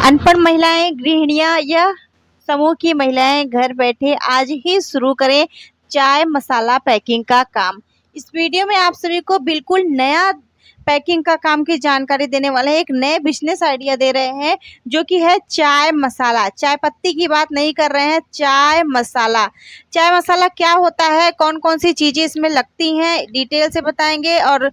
अनपढ़ महिलाएं, गृहिणियां या समूह की महिलाएं घर बैठे आज ही शुरू करें चाय मसाला पैकिंग का काम। इस वीडियो में आप सभी को बिल्कुल नया पैकिंग का काम की जानकारी देने वाले हैं। एक नए बिजनेस आइडिया दे रहे हैं जो कि है चाय मसाला। चाय पत्ती की बात नहीं कर रहे हैं, चाय मसाला। चाय मसाला क्या होता है, कौन कौन सी चीज़ें इसमें लगती हैं, डिटेल से बताएंगे। और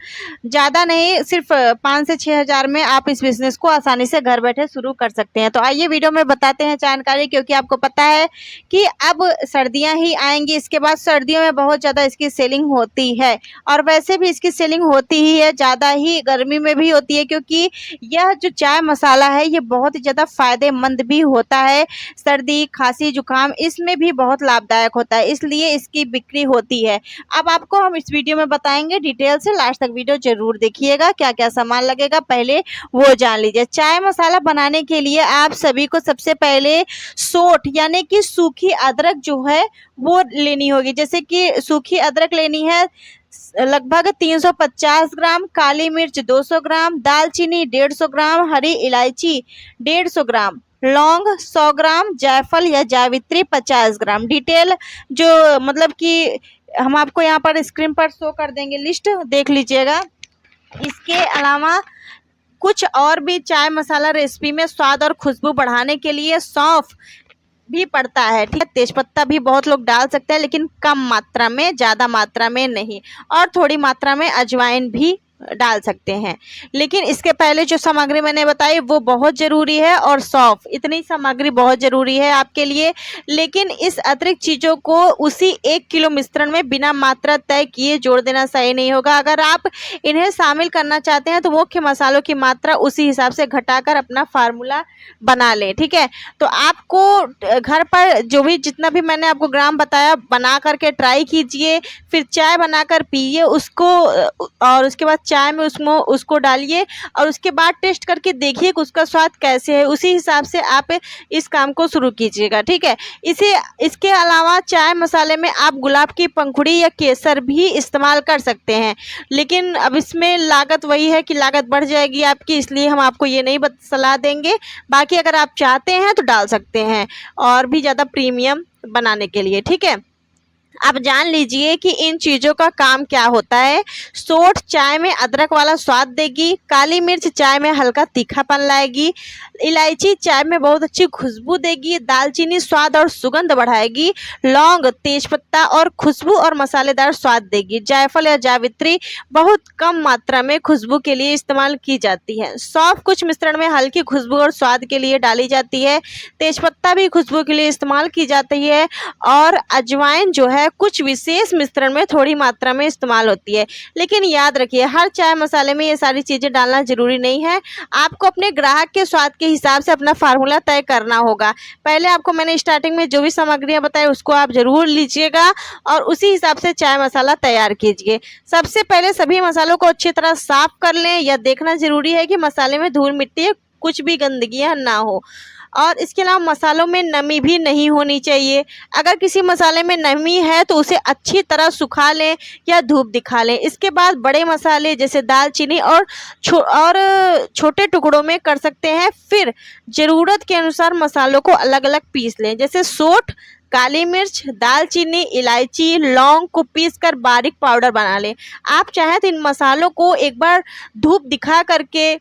ज़्यादा नहीं, सिर्फ 5 से 6 हज़ार में आप इस बिज़नेस को आसानी से घर बैठे शुरू कर सकते हैं। तो आइए वीडियो में बताते हैं जानकारी, क्योंकि आपको पता है कि अब सर्दियाँ ही आएंगी। इसके बाद सर्दियों में बहुत ज़्यादा इसकी सेलिंग होती है, और वैसे भी इसकी सेलिंग होती ही है, ज़्यादा ही गर्मी में भी होती है, क्योंकि यह जो चाय मसाला है ये बहुत ही ज़्यादा फायदेमंद भी होता है। सर्दी, खांसी, जुकाम इसमें भी बहुत लाभदायक होता है, इसलिए इसकी बिक्री होती है। अब आपको हम इस वीडियो में बताएंगे डिटेल से, लास्ट तक वीडियो जरूर देखिएगा। क्या क्या सामान लगेगा पहले वो जान लीजिए। चाय मसाला बनाने के लिए आप सभी को सबसे पहले सोंठ यानी कि सूखी अदरक जो है वो लेनी होगी। जैसे कि सूखी अदरक लेनी है लगभग 350 ग्राम, काली मिर्च 200 ग्राम, दालचीनी 150 ग्राम, हरी इलायची 150 ग्राम, लौंग 100 ग्राम, जायफल या जावित्री 50 ग्राम। डिटेल जो मतलब कि हम आपको यहाँ पर स्क्रीन पर शो कर देंगे, लिस्ट देख लीजिएगा। इसके अलावा कुछ और भी चाय मसाला रेसिपी में स्वाद और खुशबू बढ़ाने के लिए सौंफ भी पड़ता है, ठीक है। तेजपत्ता भी बहुत लोग डाल सकते हैं, लेकिन कम मात्रा में, ज़्यादा मात्रा में नहीं। और थोड़ी मात्रा में अजवाइन भी डाल सकते हैं। लेकिन इसके पहले जो सामग्री मैंने बताई वो बहुत ज़रूरी है, और सौंफ, इतनी सामग्री बहुत ज़रूरी है आपके लिए। लेकिन इस अतिरिक्त चीज़ों को उसी 1 किलो मिश्रण में बिना मात्रा तय किए जोड़ देना सही नहीं होगा। अगर आप इन्हें शामिल करना चाहते हैं तो मुख्य मसालों की मात्रा उसी हिसाब से घटाकर अपना फार्मूला बना लें, ठीक है। तो आपको घर पर जो भी जितना भी मैंने आपको ग्राम बताया बना करके ट्राई कीजिए, फिर चाय बनाकर पिए उसको, और उसके बाद चाय में उसको डालिए, और उसके बाद टेस्ट करके देखिए कि उसका स्वाद कैसे है। उसी हिसाब से आप इस काम को शुरू कीजिएगा, ठीक है। इसके अलावा चाय मसाले में आप गुलाब की पंखुड़ी या केसर भी इस्तेमाल कर सकते हैं, लेकिन अब इसमें लागत वही है कि लागत बढ़ जाएगी आपकी, इसलिए हम आपको ये नहीं सलाह देंगे। बाकी अगर आप चाहते हैं तो डाल सकते हैं, और भी ज़्यादा प्रीमियम बनाने के लिए, ठीक है। अब जान लीजिए कि इन चीज़ों का काम क्या होता है। सोंठ चाय में अदरक वाला स्वाद देगी, काली मिर्च चाय में हल्का तीखापन लाएगी, इलायची चाय में बहुत अच्छी खुशबू देगी, दालचीनी स्वाद और सुगंध बढ़ाएगी, लौंग तेजपत्ता और खुशबू और मसालेदार स्वाद देगी, जायफल या जावित्री बहुत कम मात्रा में खुशबू के लिए इस्तेमाल की जाती है, सौंफ कुछ मिश्रण में हल्की खुशबू और स्वाद के लिए डाली जाती है, तेजपत्ता भी खुशबू के लिए इस्तेमाल की जाती है, और अजवाइन जो है कुछ विशेष मिश्रण में थोड़ी मात्रा में इस्तेमाल होती है। लेकिन याद रखिए, हर चाय मसाले में ये सारी चीज़ें डालना जरूरी नहीं है। आपको अपने ग्राहक के स्वाद के हिसाब से अपना फार्मूला तय करना होगा। पहले आपको मैंने स्टार्टिंग में जो भी सामग्रियां बताई उसको आप जरूर लीजिएगा, और उसी हिसाब से चाय मसाला तैयार कीजिए। सबसे पहले सभी मसालों को अच्छी तरह साफ कर लें। यह देखना जरूरी है कि मसाले में धूल मिट्टी कुछ भी गंदगियां ना हो, और इसके अलावा मसालों में नमी भी नहीं होनी चाहिए। अगर किसी मसाले में नमी है तो उसे अच्छी तरह सुखा लें या धूप दिखा लें। इसके बाद बड़े मसाले जैसे दालचीनी और छोटे टुकड़ों में कर सकते हैं। फिर ज़रूरत के अनुसार मसालों को अलग अलग पीस लें, जैसे सोंठ, काली मिर्च, दालचीनी, इलायची, लौंग को पीसकर बारीक पाउडर बना लें। आप चाहें तो इन मसालों को एक बार धूप दिखा करके,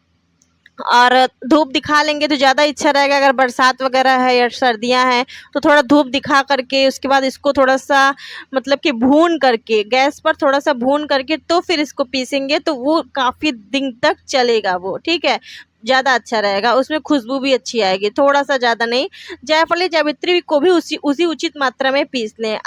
और धूप दिखा लेंगे तो ज़्यादा अच्छा रहेगा। अगर बरसात वगैरह है या सर्दियां हैं तो थोड़ा धूप दिखा करके, उसके बाद इसको थोड़ा सा मतलब कि भून करके, गैस पर थोड़ा सा भून करके तो फिर इसको पीसेंगे तो वो काफ़ी दिन तक चलेगा वो, ठीक है। ज़्यादा अच्छा रहेगा, उसमें खुशबू भी अच्छी आएगी, थोड़ा सा ज़्यादा नहीं। जायफल जावित्री को भी उसी उचित मात्रा में पीस लें।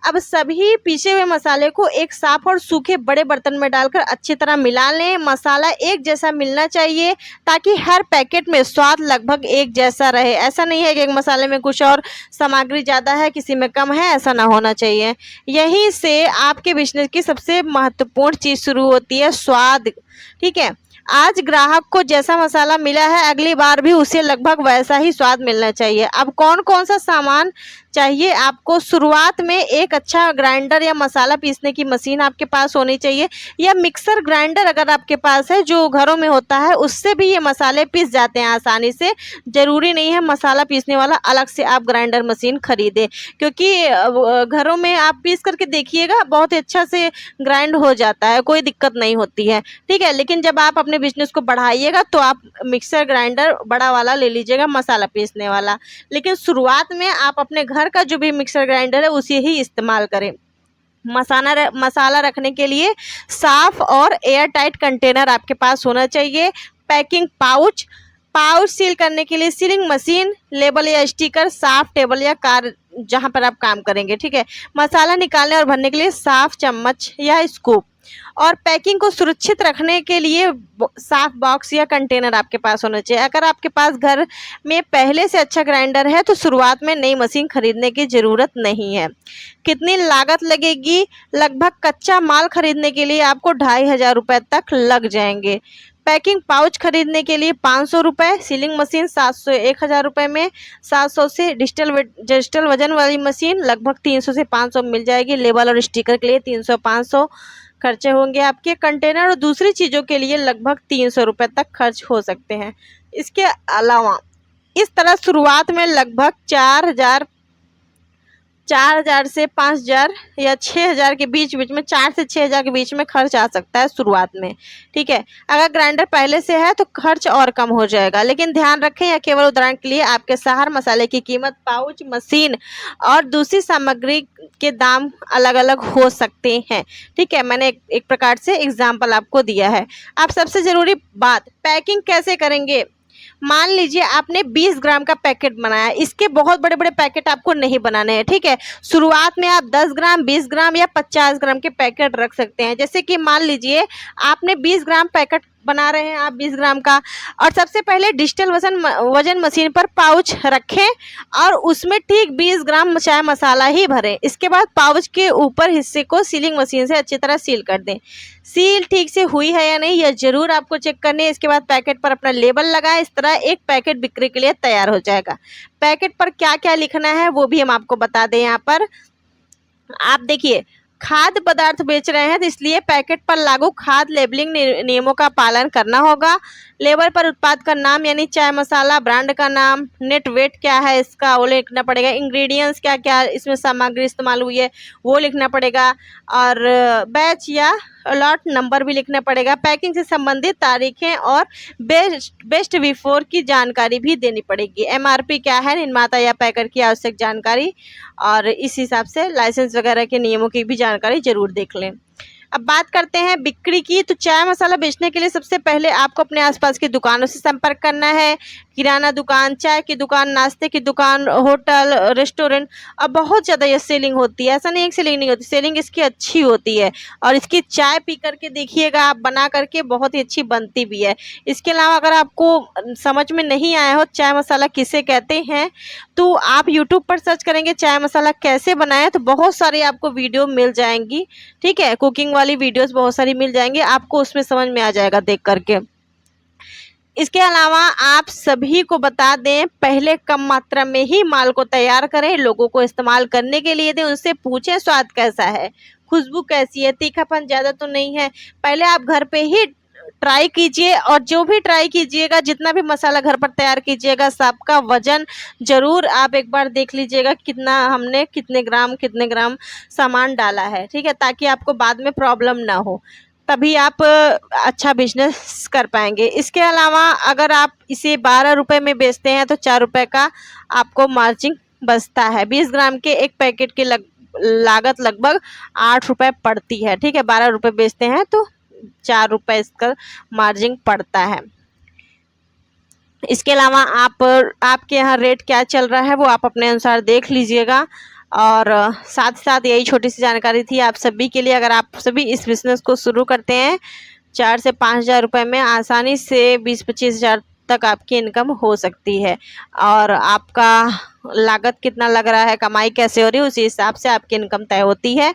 अब सभी पीसे हुए मसाले को एक साफ और सूखे बड़े बर्तन में डालकर अच्छी तरह मिला लें। मसाला एक जैसा मिलना चाहिए ताकि हर पैकेट में स्वाद लगभग एक जैसा रहे। ऐसा नहीं है कि एक मसाले में कुछ और सामग्री ज़्यादा है, किसी में कम है, ऐसा ना होना चाहिए। यहीं से आपके बिजनेस की सबसे महत्वपूर्ण चीज़ शुरू होती है, स्वाद, ठीक है। आज ग्राहक को जैसा मसाला मिला है अगली बार भी उसे लगभग वैसा ही स्वाद मिलना चाहिए। अब कौन कौन सा सामान चाहिए आपको शुरुआत में एक अच्छा ग्राइंडर या मसाला पीसने की मशीन आपके पास होनी चाहिए, या मिक्सर ग्राइंडर अगर आपके पास है जो घरों में होता है, उससे भी ये मसाले पीस जाते हैं आसानी से। ज़रूरी नहीं है मसाला पीसने वाला अलग से आप ग्राइंडर मशीन खरीदें, क्योंकि घरों में आप पीस करके देखिएगा बहुत ही अच्छा से ग्राइंड हो जाता है, कोई दिक्कत नहीं होती है, ठीक है। लेकिन जब आप अपने बिजनेस को बढ़ाइएगा तो आप मिक्सर ग्राइंडर बड़ा वाला ले लीजिएगा, मसाला पीसने वाला। लेकिन शुरुआत में आप अपने घर का जो भी मिक्सर ग्राइंडर है उसे ही इस्तेमाल करें। मसाला रखने के लिए साफ और एयर टाइट कंटेनर आपके पास होना चाहिए। पैकिंग पाउच सील करने के लिए सीलिंग मशीन, लेबल या स्टिकर, साफ टेबल या कार जहां पर आप काम करेंगे, ठीक है। मसाला निकालने और भरने के लिए साफ चम्मच या स्कूप, और पैकिंग को सुरक्षित रखने के लिए साफ बॉक्स या कंटेनर आपके पास होना चाहिए। अगर आपके पास घर में पहले से अच्छा ग्राइंडर है तो शुरुआत में नई मशीन खरीदने की ज़रूरत नहीं है। कितनी लागत लगेगी? लगभग कच्चा माल खरीदने के लिए आपको 2500 रुपये तक लग जाएंगे। पैकिंग पाउच खरीदने के लिए 500 रुपये, सीलिंग मशीन 700 1000 रुपये में, 700 से डिजिटल वजन वाली मशीन लगभग 300 से 500 मिल जाएगी। लेबल और स्टिकर के लिए 300-500 खर्चे होंगे आपके। कंटेनर और दूसरी चीज़ों के लिए लगभग 300 रुपये तक खर्च हो सकते हैं। इसके अलावा इस तरह शुरुआत में लगभग 4,000 से 5,000 या 6,000 के बीच में 4 से 6,000 के बीच में खर्च आ सकता है शुरुआत में, ठीक है। अगर ग्राइंडर पहले से है तो खर्च और कम हो जाएगा। लेकिन ध्यान रखें, यह केवल उदाहरण के लिए आपके शहर मसाले की कीमत, पाउच, मशीन और दूसरी सामग्री के दाम अलग अलग हो सकते हैं, ठीक है। मैंने एक प्रकार से एग्जाम्पल आपको दिया है। अब सबसे ज़रूरी बात, पैकिंग कैसे करेंगे। मान लीजिए आपने 20 ग्राम का पैकेट बनाया, इसके बहुत बड़े बड़े पैकेट आपको नहीं बनाने हैं, ठीक है। शुरुआत में आप 10 ग्राम, 20 ग्राम या 50 ग्राम के पैकेट रख सकते हैं। जैसे कि मान लीजिए आपने 20 ग्राम पैकेट बना रहे हैं आप 20 ग्राम का, और सबसे पहले डिजिटल वजन मशीन पर पाउच रखें और उसमें ठीक 20 ग्राम चाय मसाला ही भरें। इसके बाद पाउच के ऊपर हिस्से को सीलिंग मशीन से अच्छी तरह सील कर दें। सील ठीक से हुई है या नहीं यह जरूर आपको चेक करनी है। इसके बाद पैकेट पर अपना लेबल लगाएं। इस तरह एक पैकेट बिक्री के लिए तैयार हो जाएगा। पैकेट पर क्या क्या लिखना है वो भी हम आपको बता दें। यहाँ पर आप देखिए, खाद्य पदार्थ बेच रहे हैं तो इसलिए पैकेट पर लागू खाद्य लेबलिंग नियमों का पालन करना होगा। लेबल पर उत्पाद का नाम यानी चाय मसाला, ब्रांड का नाम, नेट वेट क्या है इसका वो लिखना पड़ेगा, इंग्रेडिएंट्स क्या क्या इसमें सामग्री इस्तेमाल हुई है वो लिखना पड़ेगा, और बैच या लॉट नंबर भी लिखना पड़ेगा। पैकिंग से संबंधित तारीखें और बेस्ट बिफोर की जानकारी भी देनी पड़ेगी। एमआरपी क्या है, निर्माता या पैकर की आवश्यक जानकारी, और इस हिसाब से लाइसेंस वगैरह के नियमों की भी जानकारी जरूर देख लें। अब बात करते हैं बिक्री की। तो चाय मसाला बेचने के लिए सबसे पहले आपको अपने आसपास की दुकानों से संपर्क करना है। किराना दुकान, चाय की दुकान, नाश्ते की दुकान, होटल, रेस्टोरेंट। अब बहुत ज़्यादा ये सेलिंग होती है, ऐसा नहीं है सेलिंग नहीं होती, सेलिंग इसकी अच्छी होती है। और इसकी चाय पी करके देखिएगा आप, बना करके बहुत ही अच्छी बनती भी है। इसके अलावा अगर आपको समझ में नहीं आया हो चाय मसाला किसे कहते हैं, तो आप यूट्यूब पर सर्च करेंगे चाय मसाला कैसे बनाएं तो बहुत सारी आपको वीडियो मिल जाएंगी, ठीक है। कुकिंग वाली वीडियोस बहुत सारी मिल जाएंगी, आपको उसमें समझ में आ जाएगा देख करके। इसके अलावा आप सभी को बता दें, पहले कम मात्रा में ही माल को तैयार करें, लोगों को इस्तेमाल करने के लिए दें, उनसे पूछें स्वाद कैसा है, खुशबू कैसी है, तीखापन ज़्यादा तो नहीं है। पहले आप घर पे ही ट्राई कीजिए, और जो भी ट्राई कीजिएगा, जितना भी मसाला घर पर तैयार कीजिएगा, सबका वजन जरूर आप एक बार देख लीजिएगा कितना हमने कितने ग्राम सामान डाला है, ठीक है, ताकि आपको बाद में प्रॉब्लम ना हो, तभी आप अच्छा बिजनेस कर पाएंगे। इसके अलावा अगर आप इसे 12 रुपये में बेचते हैं तो 4 रुपये का आपको मार्जिन बचता है। 20 ग्राम के एक पैकेट की लागत लगभग 8 रुपये पड़ती है, ठीक है। 12 रुपये बेचते हैं तो 4 रुपये इसका मार्जिन पड़ता है। इसके अलावा आपके यहाँ रेट क्या चल रहा है वो आप अपने अनुसार देख लीजिएगा। और साथ साथ यही छोटी सी जानकारी थी आप सभी के लिए। अगर आप सभी इस बिज़नेस को शुरू करते हैं 4 से 5,000 रुपये में आसानी से 20-25 हज़ार तक आपकी इनकम हो सकती है। और आपका लागत कितना लग रहा है, कमाई कैसे हो रही है, उसी हिसाब से आपकी इनकम तय होती है।